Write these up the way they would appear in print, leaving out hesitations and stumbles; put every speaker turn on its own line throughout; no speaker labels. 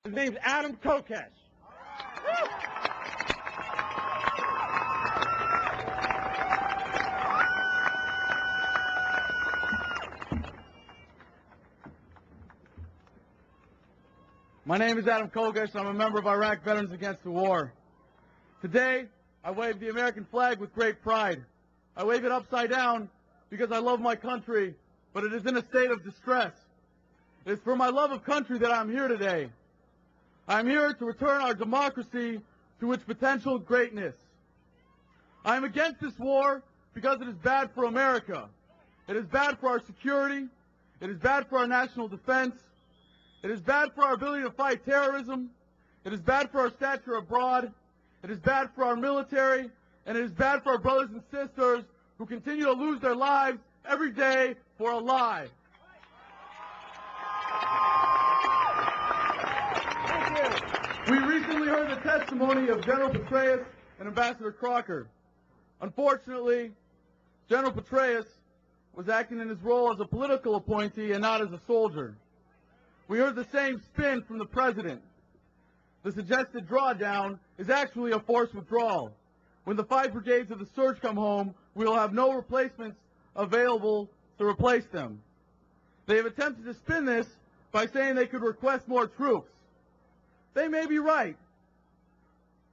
His name's Adam Kokesh. My name is Adam Kokesh, and I'm a member of Iraq Veterans Against the War. Today, I wave the American flag with great pride. I wave it upside down because I love my country, but it is in a state of distress. It is for my love of country that I'm here today. I'm here to return our democracy to its potential greatness. I am against this war because it is bad for America. It is bad for our security. It is bad for our national defense. It is bad for our ability to fight terrorism. It is bad for our stature abroad. It is bad for our military. And it is bad for our brothers and sisters who continue to lose their lives every day for a lie. We recently heard the testimony of General Petraeus and Ambassador Crocker. Unfortunately, General Petraeus was acting in his role as a political appointee and not as a soldier. We heard the same spin from the president. The suggested drawdown is actually a forced withdrawal. When the 5 brigades of the surge come home, we will have no replacements available to replace them. They have attempted to spin this by saying they could request more troops. They may be right.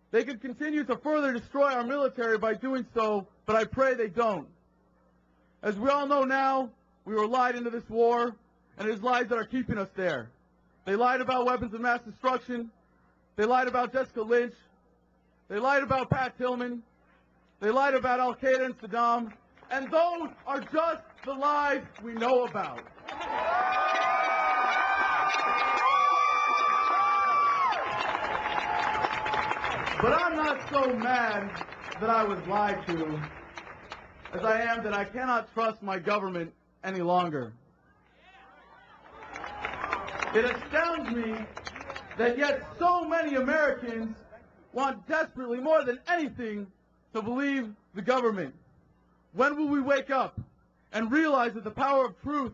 They could continue to further destroy our military by doing so, but I pray they don't. As we all know now, we were lied into this war, and it is lies that are keeping us there. They lied about weapons of mass destruction. They lied about Jessica Lynch. They lied about Pat Tillman. They lied about Al-Qaeda and Saddam. And those are just the lies we know about. But I'm not so mad that I was lied to as I am that I cannot trust my government any longer. It astounds me that yet so many Americans want desperately, more than anything, to believe the government. When will we wake up and realize that the power of truth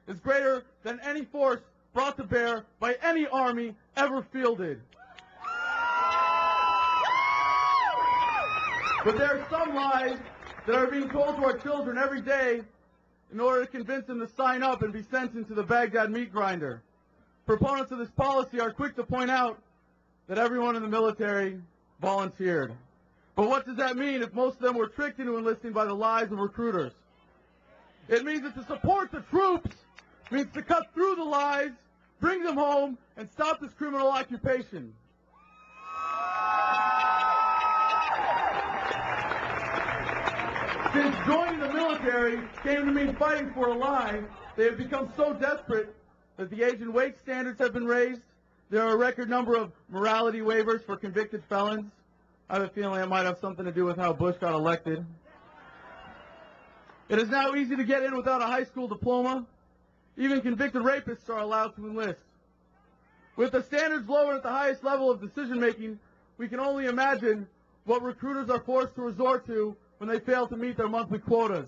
is greater than any force brought to bear by any army ever fielded? But there are some lies that are being told to our children every day in order to convince them to sign up and be sent into the Baghdad meat grinder. Proponents of this policy are quick to point out that everyone in the military volunteered. But what does that mean if most of them were tricked into enlisting by the lies of recruiters? It means that to support the troops means to cut through the lies, bring them home, and stop this criminal occupation. Since joining the military came to mean fighting for a lie, they have become so desperate that the age and weight standards have been raised. There are a record number of morality waivers for convicted felons. I have a feeling it might have something to do with how Bush got elected. It is now easy to get in without a high school diploma. Even convicted rapists are allowed to enlist. With the standards lowered at the highest level of decision making, we can only imagine what recruiters are forced to resort to when they fail to meet their monthly quotas.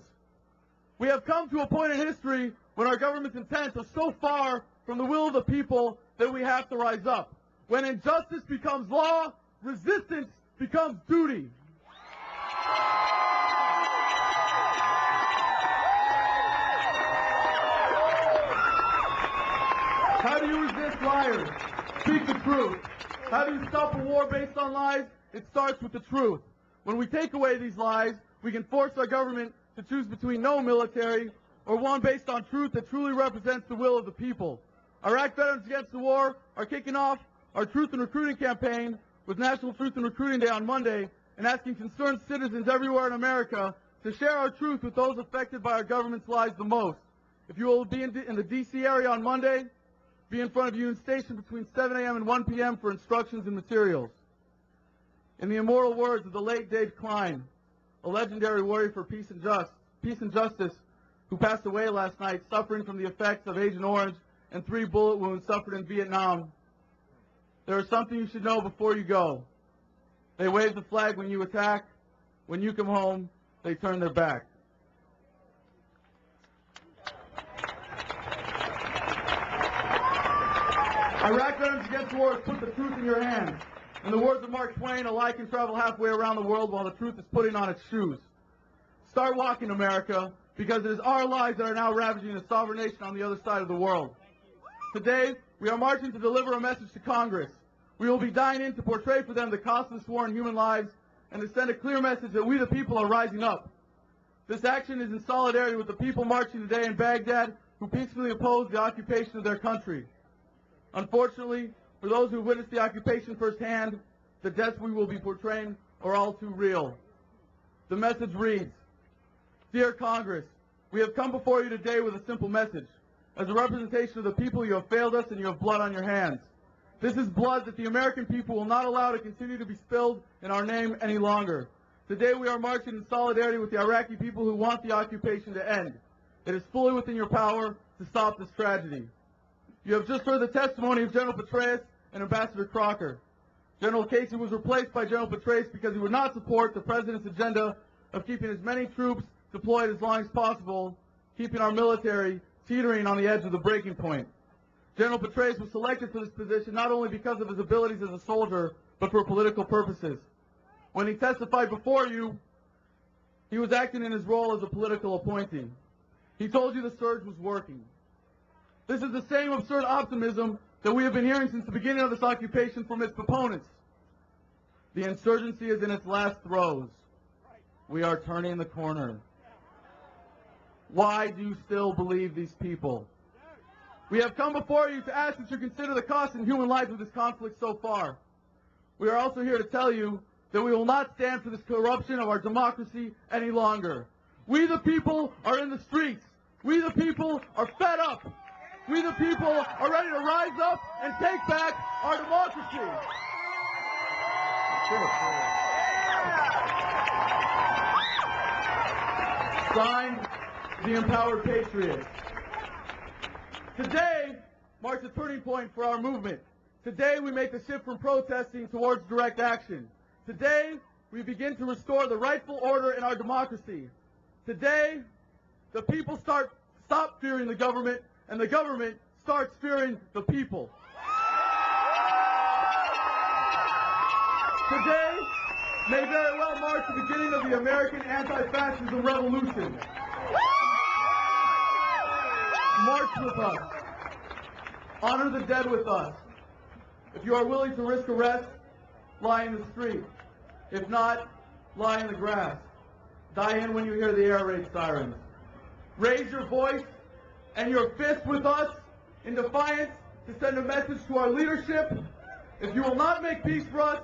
We have come to a point in history when our government's intent is so far from the will of the people that we have to rise up. When injustice becomes law, resistance becomes duty. How do you resist liars? Speak the truth. How do you stop a war based on lies? It starts with the truth. When we take away these lies, we can force our government to choose between no military or one based on truth that truly represents the will of the people. Iraq Veterans Against the War are kicking off our Truth in Recruiting campaign with National Truth in Recruiting Day on Monday and asking concerned citizens everywhere in America to share our truth with those affected by our government's lies the most. If you will be in the D.C. area on Monday, be in front of Union Station between 7 a.m. and 1 p.m. for instructions and materials. In the immortal words of the late Dave Klein, a legendary warrior for peace and justice, who passed away last night suffering from the effects of Agent Orange and 3 bullet wounds suffered in Vietnam, there is something you should know before you go. They wave the flag when you attack. When you come home, they turn their back. Iraq Veterans Against War has put the truth in your hands. In the words of Mark Twain, a lie can travel halfway around the world while the truth is putting on its shoes. Start walking, America, because it is our lies that are now ravaging a sovereign nation on the other side of the world. Today, we are marching to deliver a message to Congress. We will be dying in to portray for them the cost of this war in human lives and to send a clear message that we the people are rising up. This action is in solidarity with the people marching today in Baghdad who peacefully oppose the occupation of their country. Unfortunately, for those who witnessed the occupation firsthand, the deaths we will be portraying are all too real. The message reads, Dear Congress, we have come before you today with a simple message. As a representation of the people, you have failed us and you have blood on your hands. This is blood that the American people will not allow to continue to be spilled in our name any longer. Today we are marching in solidarity with the Iraqi people who want the occupation to end. It is fully within your power to stop this tragedy. You have just heard the testimony of General Petraeus and Ambassador Crocker. General Casey was replaced by General Petraeus because he would not support the President's agenda of keeping as many troops deployed as long as possible, keeping our military teetering on the edge of the breaking point. General Petraeus was selected for this position not only because of his abilities as a soldier, but for political purposes. When he testified before you, he was acting in his role as a political appointee. He told you the surge was working. This is the same absurd optimism that we have been hearing since the beginning of this occupation from its proponents. The insurgency is in its last throes. We are turning the corner. Why do you still believe these people? We have come before you to ask that you consider the cost in human life of this conflict so far. We are also here to tell you that we will not stand for this corruption of our democracy any longer. We the people are in the streets. We the people are fed up. We the people are ready to rise up and take back our democracy. Signed, the Empowered Patriots. Today marks a turning point for our movement. Today we make the shift from protesting towards direct action. Today we begin to restore the rightful order in our democracy. Today the people stop fearing the government and the government starts fearing the people. Today may very well mark the beginning of the American anti-fascism revolution. March with us. Honor the dead with us. If you are willing to risk arrest, lie in the street. If not, lie in the grass. Die in when you hear the air raid sirens. Raise your voice and your fist with us in defiance to send a message to our leadership. If you will not make peace for us,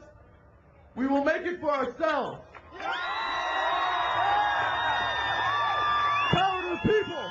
we will make it for ourselves. Power to the people!